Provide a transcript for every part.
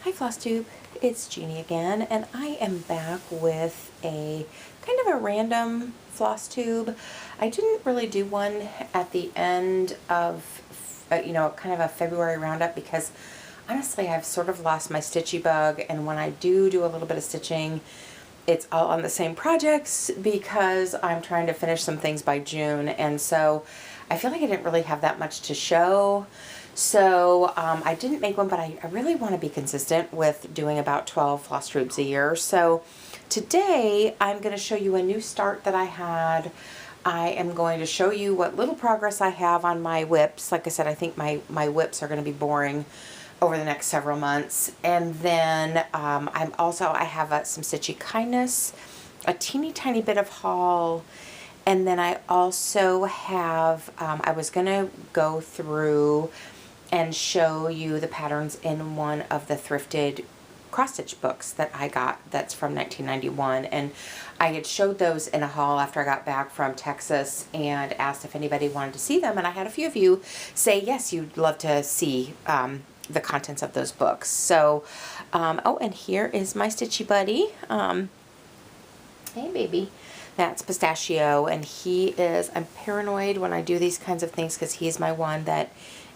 Hi Flosstube, it's Jeannie again, and I am back with a kind of a random floss tube. I didn't really do one at the end of, kind of a February roundup because honestly I've sort of lost my stitchy bug, and when I do a little bit of stitching, it's all on the same projects because I'm trying to finish some things by June, and so I feel like I didn't really have that much to show. So I didn't make one, but I really want to be consistent with doing about 12 floss tubes a year. So today I'm going to show you a new start that I had. I am going to show you what little progress I have on my WiPs. Like I said, I think my WiPs are going to be boring over the next several months. And then I have some Stitchy Kindness, a teeny tiny bit of haul. And then I also have, I was going to go through and show you the patterns in one of the thrifted cross-stitch books that I got that's from 1991. And I had showed those in a haul after I got back from Texas and asked if anybody wanted to see them. And I had a few of you say, yes, you'd love to see the contents of those books. So, oh, and here is my Stitchy buddy. Hey, baby. That's Pistachio, and I'm paranoid when I do these kinds of things because he's my one that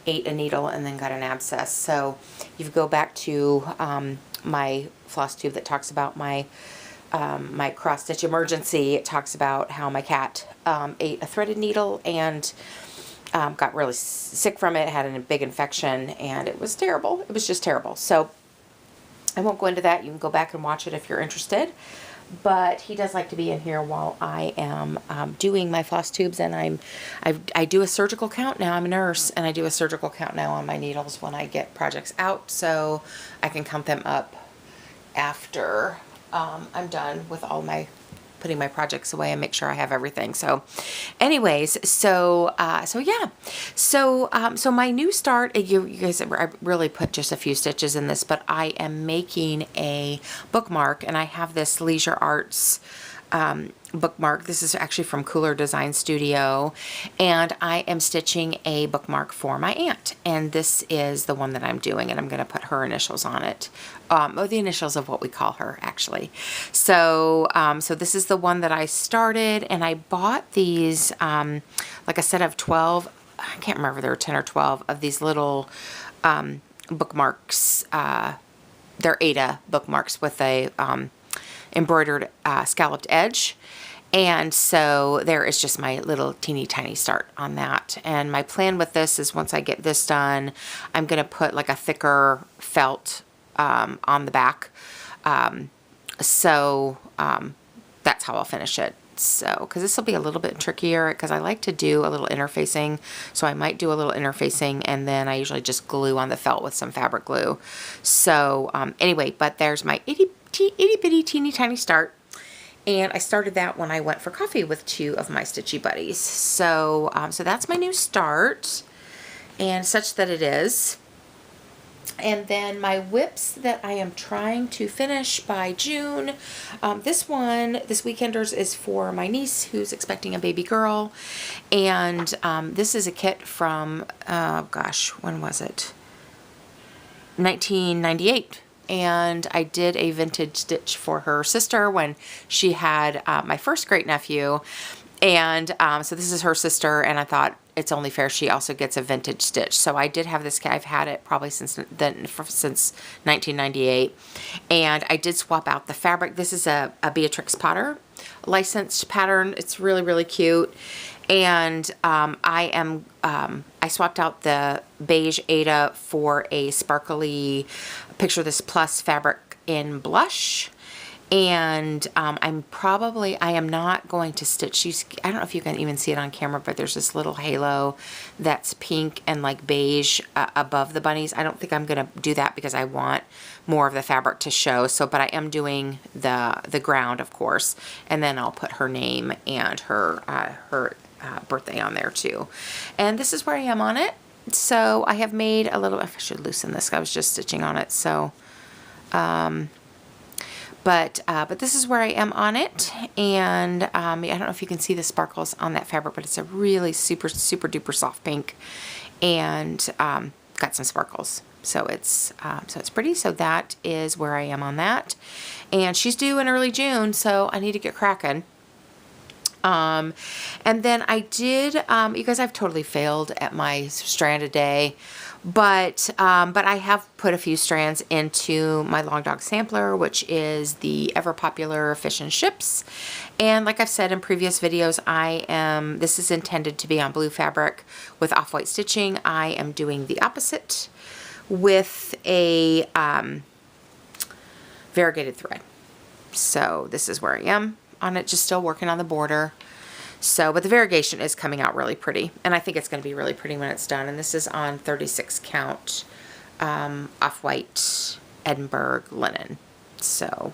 ate a needle and then got an abscess. So you go back to my floss tube that talks about my my cross stitch emergency. It talks about how my cat ate a threaded needle and got really sick from it, had a big infection, and it was terrible. It was just terrible. So I won't go into that. You can go back and watch it if you're interested. But he does like to be in here while I am doing my floss tubes, and I do a surgical count now. I'm a nurse, and I do a surgical count now on my needles when I get projects out, so I can count them up after I'm done with all my putting my projects away and make sure I have everything. So anyways, so yeah. So my new start, you guys, I really put just a few stitches in this, but I am making a bookmark, and I have this Leisure Arts bookmark. This is actually from Cooler Design Studio, and I am stitching a bookmark for my aunt, and this is the one that I'm doing, and I'm going to put her initials on it, or the initials of what we call her, actually. So so this is the one that I started, and I bought these like a set of 12, I can't remember if there were 10 or 12 of these little bookmarks. They're Ada bookmarks with a embroidered scalloped edge. And so there is just my little teeny tiny start on that. And my plan with this is once I get this done, I'm going to put like a thicker felt on the back. So that's how I'll finish it. So, because this will be a little bit trickier because I like to do a little interfacing. So I might do a little interfacing, and then I usually just glue on the felt with some fabric glue. So anyway, but there's my itty bitty teeny tiny start. And I started that when I went for coffee with two of my stitchy buddies. So, so that's my new start, and such that it is. And then my WiPs that I am trying to finish by June. This Weekenders is for my niece who's expecting a baby girl. And this is a kit from, gosh, when was it? 1998. And I did a vintage stitch for her sister when she had my first great nephew. And so this is her sister, and I thought it's only fair she also gets a vintage stitch. So I did have this kit. I've had it probably since 1998, and I did swap out the fabric. This is a Beatrix Potter licensed pattern. It's really, really cute. And I swapped out the beige Ada for a sparkly Picture This Plus fabric in blush. And I am not going to stitch. I don't know if you can even see it on camera, but there's this little halo that's pink and like beige above the bunnies. I don't think I'm going to do that because I want more of the fabric to show. So, but I am doing the ground, of course, and then I'll put her name and her birthday on there too. And this is where I am on it. So I have made a little. I should loosen this. I was just stitching on it. So. But this is where I am on it, and I don't know if you can see the sparkles on that fabric, but it's a really super duper soft pink, and got some sparkles. So it's pretty. So that is where I am on that. And she's due in early June, so I need to get cracking. And then I did, you guys, I've totally failed at my strand a day, but I have put a few strands into my Long Dog Sampler, which is the ever popular Fish and Ships. And like I've said in previous videos, this is intended to be on blue fabric with off-white stitching. I am doing the opposite with a, variegated thread. So this is where I am on it, just still working on the border. So, but the variegation is coming out really pretty, and I think it's going to be really pretty when it's done. And this is on 36 count off-white Edinburgh linen. So,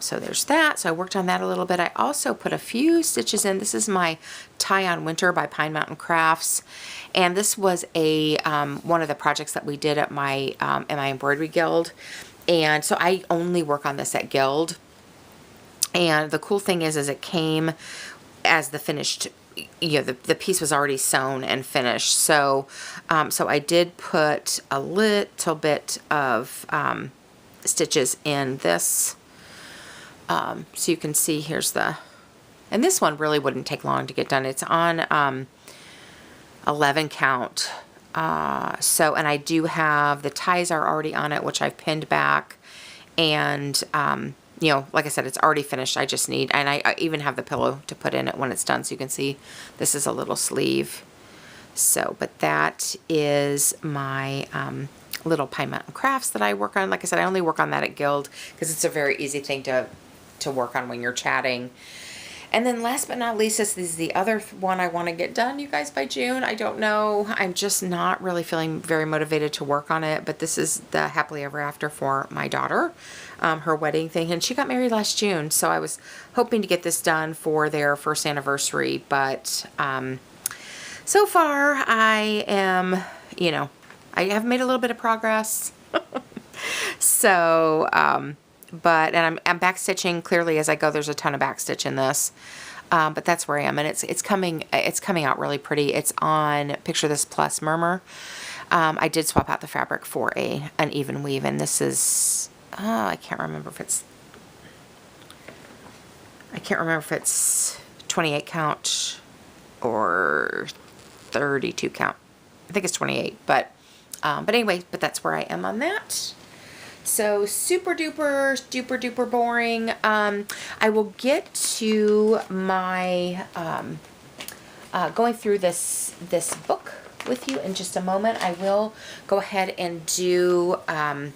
so there's that. So I worked on that a little bit. I also put a few stitches in. This is my Tie on Winter by Pine Mountain Crafts, and this was a one of the projects that we did at my embroidery guild. And so I only work on this at guild. And the cool thing is it came as the finished, you know, the piece was already sewn and finished. So, so I did put a little bit of stitches in this. So you can see here's and this one really wouldn't take long to get done. It's on 11 count. So, and I do have, the ties are already on it, which I've pinned back. And, you know, like I said, it's already finished. I just need, and I even have the pillow to put in it when it's done. So you can see this is a little sleeve. So, but that is my little Pine Mountain Crafts that I work on. Like I said, I only work on that at guild because it's a very easy thing to work on when you're chatting. And then last but not least, this is the other one I want to get done, you guys, by June. I don't know. I'm just not really feeling very motivated to work on it. But this is the Happily Ever After for my daughter, her wedding thing. And she got married last June. So I was hoping to get this done for their first anniversary. But so far, I am, you know, I have made a little bit of progress. So, and I'm back stitching clearly as I go. There's a ton of back stitch in this, but that's where I am, and it's coming out really pretty. It's on Picture This Plus Murmur. I did swap out the fabric for an even weave, and this is I can't remember if it's 28 count or 32 count. I think it's 28, but anyway, but that's where I am on that. So super duper boring. I will get to my going through this book with you in just a moment. I will go ahead and do I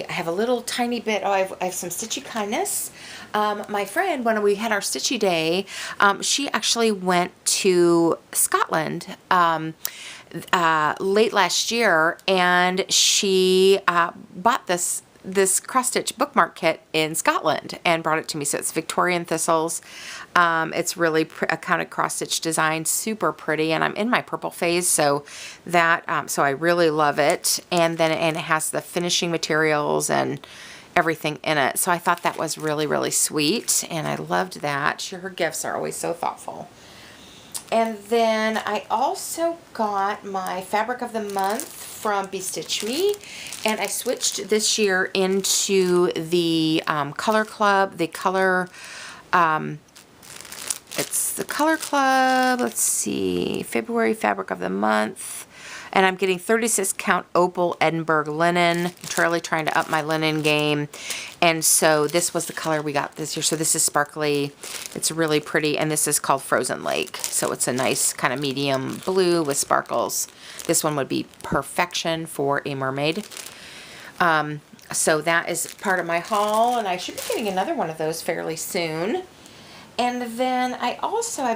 have a little tiny bit. I have some Stitchy Kindness. My friend, when we had our Stitchy Day, she actually went to Scotland late last year, and she bought this cross-stitch bookmark kit in Scotland and brought it to me. So it's Victorian thistles. It's really a kind of cross-stitch design, super pretty, and I'm in my purple phase, so that so I really love it. And it has the finishing materials and everything in it. So I thought that was really sweet, and I loved that. Her gifts are always so thoughtful. And then I also got my Fabric of the Month from Bestitch Me, and I switched this year into the Color Club. It's the Color Club, let's see, February Fabric of the Month. And I'm getting 36 count Opal Edinburgh linen. I'm really trying to up my linen game. And so this was the color we got this year. So this is sparkly. It's really pretty. And this is called Frozen Lake. So it's a nice kind of medium blue with sparkles. This one would be perfection for a mermaid. So that is part of my haul. And I should be getting another one of those fairly soon. And then I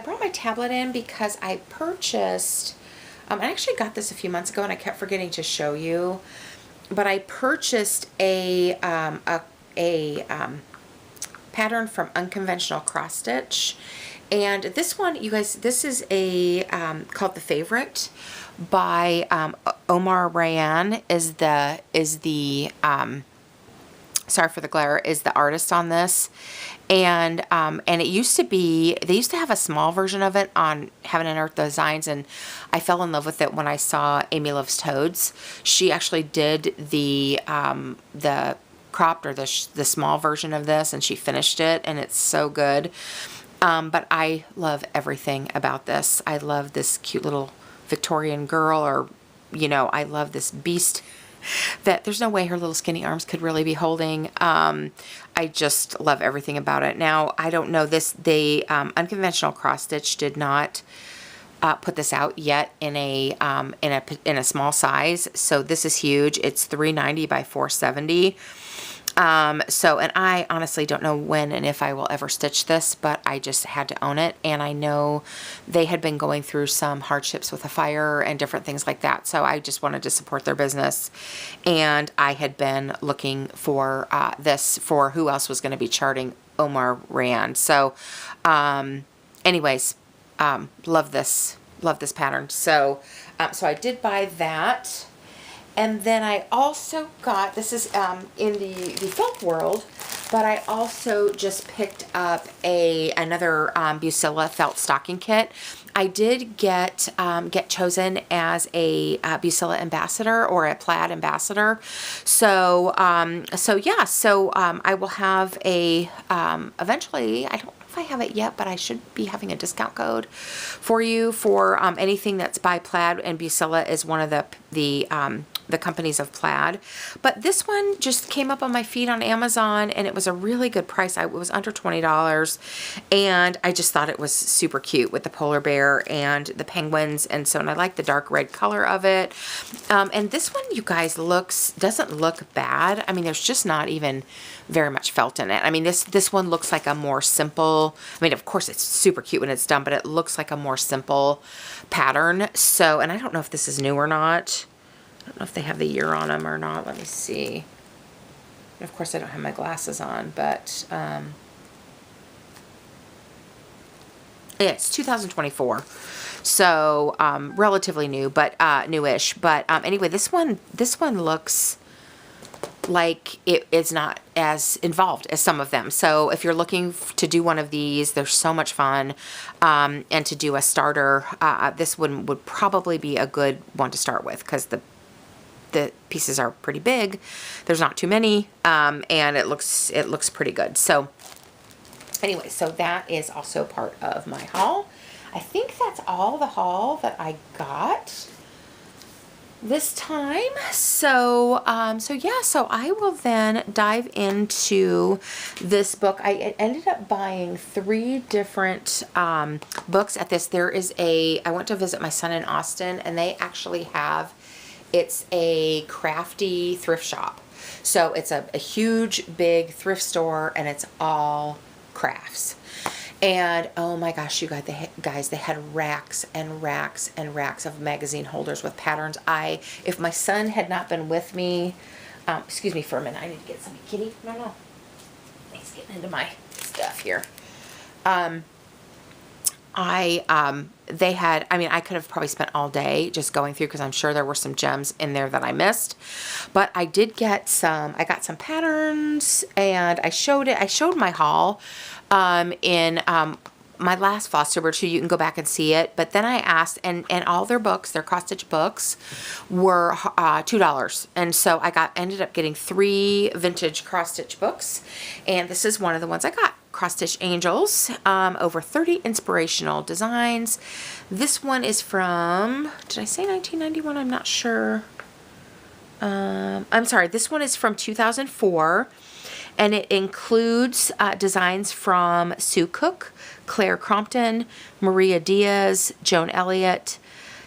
brought my tablet in because I purchased... I actually got this a few months ago, and I kept forgetting to show you. But I purchased a pattern from Unconventional Cross Stitch, and this one, you guys, this is called The Favorite by Omar Rayan is the sorry for the glare, is the artist on this. And it used to be, they used to have a small version of it on Heaven and Earth Designs, and I fell in love with it when I saw Amy Loves Toads. She actually did the cropped or the small version of this, and she finished it, and it's so good. But I love everything about this. I love this cute little Victorian girl, or, you know, I love this beast that there's no way her little skinny arms could really be holding. I just love everything about it. Now, I don't know this, they, Unconventional Cross Stitch did not put this out yet in a small size. So this is huge. It's 390 by 470. So, and I honestly don't know when and if I will ever stitch this, but I just had to own it. And I know they had been going through some hardships with a fire and different things like that. So I just wanted to support their business. And I had been looking for, this for who else was going to be charting Omar Rand. So, anyways, love this pattern. So, so I did buy that. And then I also got, this is in the felt world, but I also just picked up another Bucilla felt stocking kit. I did get chosen as a Bucilla ambassador or a plaid ambassador. So yeah, so I will have eventually, I don't know if I have it yet, but I should be having a discount code for you for anything that's by Plaid, and Bucilla is one of the companies of Plaid. But this one just came up on my feed on Amazon, and it was a really good price. It was under $20, and I just thought it was super cute with the polar bear and the penguins, and I like the dark red color of it. And this one, you guys, doesn't look bad. I mean, there's just not even very much felt in it. I mean, this one looks like a more simple, I mean, of course it's super cute when it's done, but it looks like a more simple pattern. So, and I don't know if this is new or not. I don't know if they have the year on them or not. Let me see. And of course, I don't have my glasses on, but yeah, it's 2024. So relatively new, but newish. But anyway, this one looks like it is not as involved as some of them. So if you're looking to do one of these, they're so much fun. And to do a starter, this one would probably be a good one to start with, because the pieces are pretty big. There's not too many, and it looks pretty good. So anyway, so that is also part of my haul. I think that's all the haul that I got this time. So yeah, so I will then dive into this book. I ended up buying 3 different books at this. I went to visit my son in Austin, and they actually have, it's a crafty thrift shop. So it's a huge, big thrift store, and it's all crafts. And oh my gosh, you guys, they had racks and racks and racks of magazine holders with patterns. If my son had not been with me, excuse me for a minute, I need to get some kitty. No. He's getting into my stuff here. I could have probably spent all day just going through, because I'm sure there were some gems in there that I missed. But I got some patterns, and I showed my haul in my last Flosstuber too. You can go back and see it. But then I asked, and all their books, their cross-stitch books, were $2. And so I ended up getting 3 vintage cross-stitch books. And this is one of the ones I got. Cross Stitch Angels, over 30 inspirational designs. This one is from, did I say 1991? I'm not sure. I'm sorry, this one is from 2004, and it includes designs from Sue Cook, Claire Crompton, Maria Diaz, Joan Elliott,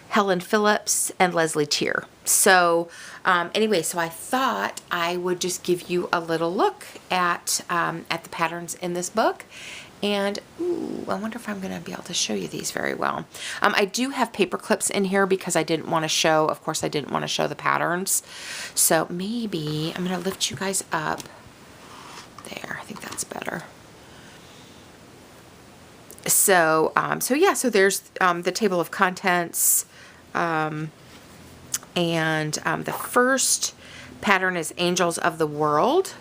Helen Phillips, and Leslie Tier. So anyway, so I thought I would just give you a little look at the patterns in this book. And ooh, I wonder if I'm going to be able to show you these very well. I do have paper clips in here because I didn't want to show, of course I didn't want to show the patterns. So maybe I'm going to lift you guys up. There, I think that's better. So, yeah, so there's the table of contents, and the first pattern is Angels of the World,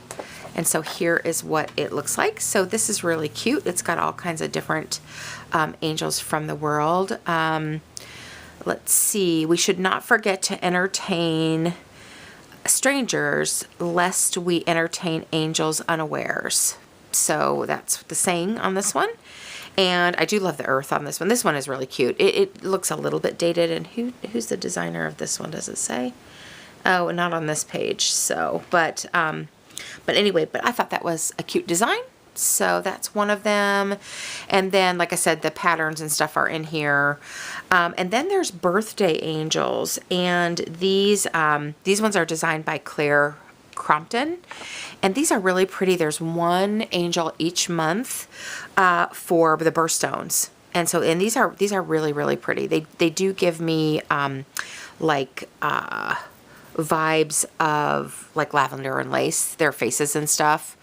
And so here is what it looks like. So this is really cute. It's got all kinds of different angels from the world. Let's see. We should not forget to entertain strangers lest we entertain angels unawares. So that's the saying on this one. And I do love the earth on this one. This one is really cute. It looks a little bit dated. And who's the designer of this one? Does it say? Oh, not on this page. So, but anyway, but I thought that was a cute design. So that's one of them. And then, like I said, the patterns and stuff are in here. And then there's birthday angels. And these ones are designed by Claire Crompton. And these are really pretty. There's one angel each month for the birthstones. And so, and these are really, really pretty. They do give me like vibes of like lavender and lace, their faces and stuff.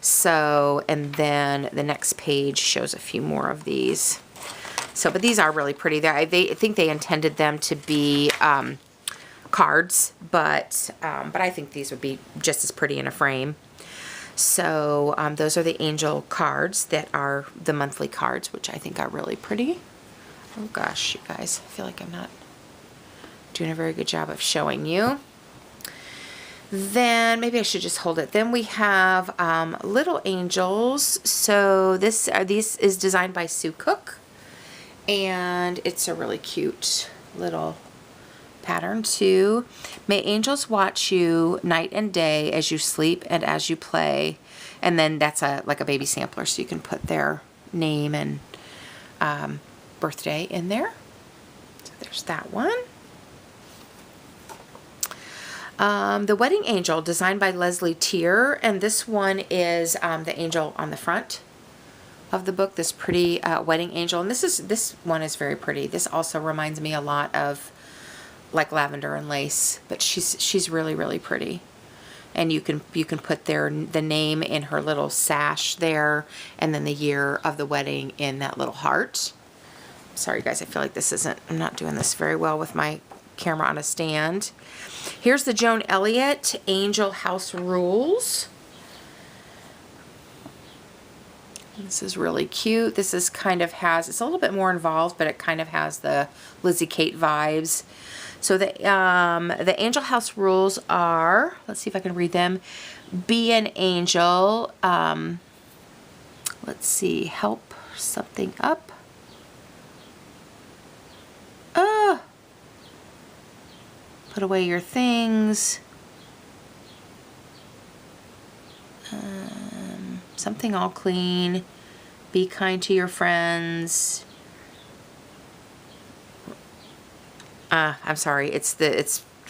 So, and then the next page shows a few more of these. So, but these are really pretty. I think they intended them to be cards, but I think these would be just as pretty in a frame. So those are the angel cards that are the monthly cards, which I think are really pretty. Oh gosh, you guys, I feel like I'm not doing a very good job of showing you. Then maybe I should just hold it. Then we have little angels. So this is designed by Sue Cook, and it's a really cute little pattern too. May angels watch you night and day as you sleep and as you play. And then that's like a baby sampler, so you can put their name and birthday in there. So there's that one. The Wedding Angel, designed by Leslie Tier, and this one is the angel on the front of the book. This pretty wedding angel, and this one is very pretty. This also reminds me a lot of like lavender and lace, but she's really, really pretty. And you can put the name in her little sash there, and then the year of the wedding in that little heart. Sorry guys, I feel like I'm not doing this very well with my camera on a stand. Here's the Joan Elliott Angel House Rules. This is really cute. This is kind of it's a little bit more involved, but it kind of has the Lizzie Kate vibes. So the Angel House rules are, let's see if I can read them. Be an angel. Let's see, help something up. Put away your things. Something all clean. Be kind to your friends. I'm sorry, it's a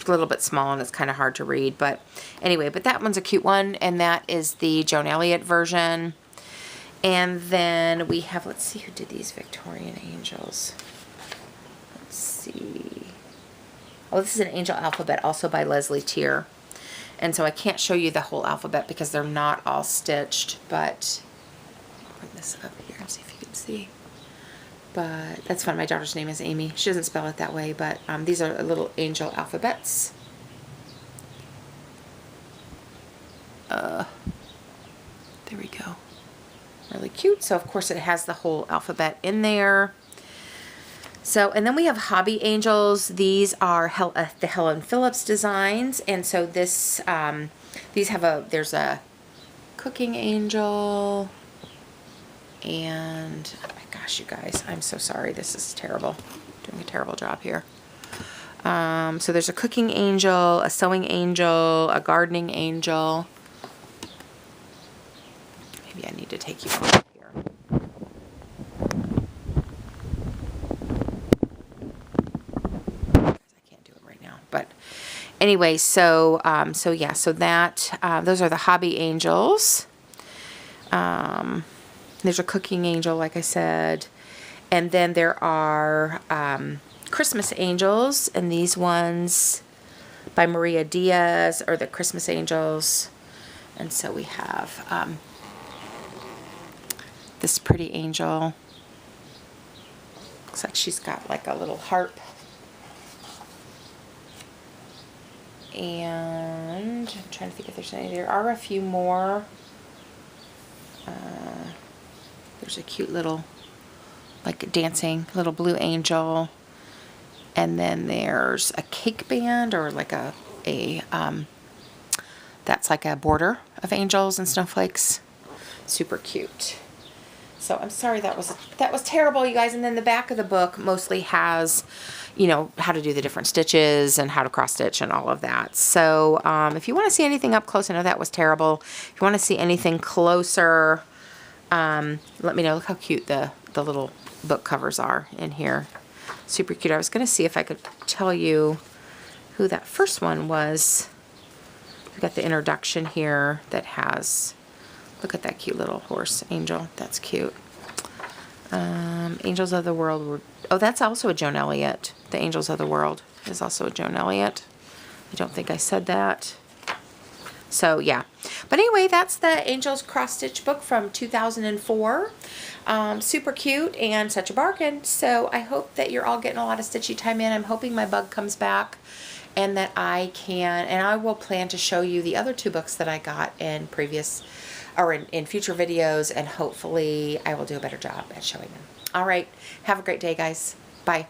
little bit small and it's kind of hard to read, but anyway, but that one's a cute one, and that is the Joan Elliott version. And then we have, let's see who did these Victorian angels. Let's see. Oh, this is an angel alphabet, also by Leslie Tier. And so I can't show you the whole alphabet because they're not all stitched, but I'll bring this up here and see if you can see. But that's fun. My daughter's name is Amy. She doesn't spell it that way, but these are little angel alphabets. There we go. Really cute. So, of course, it has the whole alphabet in there. So, and then we have hobby angels. These are the Helen Phillips designs. And so this, there's a cooking angel. And, oh my gosh, you guys, I'm so sorry. This is terrible. I'm doing a terrible job here. So there's a cooking angel, a sewing angel, a gardening angel. Maybe I need to take you over here. I can't do it right now. But anyway, so yeah, so that, those are the hobby angels. There's a cooking angel, like I said. And then there are Christmas angels, and these ones by Maria Diaz are the Christmas angels. And so we have this pretty angel. Looks like she's got like a little harp. And I'm trying to think if there's any. There are a few more. There's a cute little, like, dancing little blue angel. And then there's a cake band, or like that's like a border of angels and snowflakes. Super cute. So I'm sorry that was terrible, you guys. And then the back of the book mostly has, you know, how to do the different stitches and how to cross stitch and all of that. So if you want to see anything up close, I know that was terrible. If you want to see anything closer, let me know. Look how cute the little book covers are in here. Super cute. I was going to see if I could tell you who that first one was. We've got the introduction here that has, look at that cute little horse angel. That's cute. Angels of the World were, oh, that's also a Joan Elliott. The Angels of the World is also a Joan Elliott. I don't think I said that. So yeah, but anyway, that's the Angels Cross Stitch book from 2004. Super cute and such a bargain. So I hope that you're all getting a lot of stitchy time in. I'm hoping my bug comes back and that I can, and I will plan to show you the other 2 books that I got in previous, or in future videos, and hopefully I will do a better job at showing them. All right, have a great day, guys. Bye.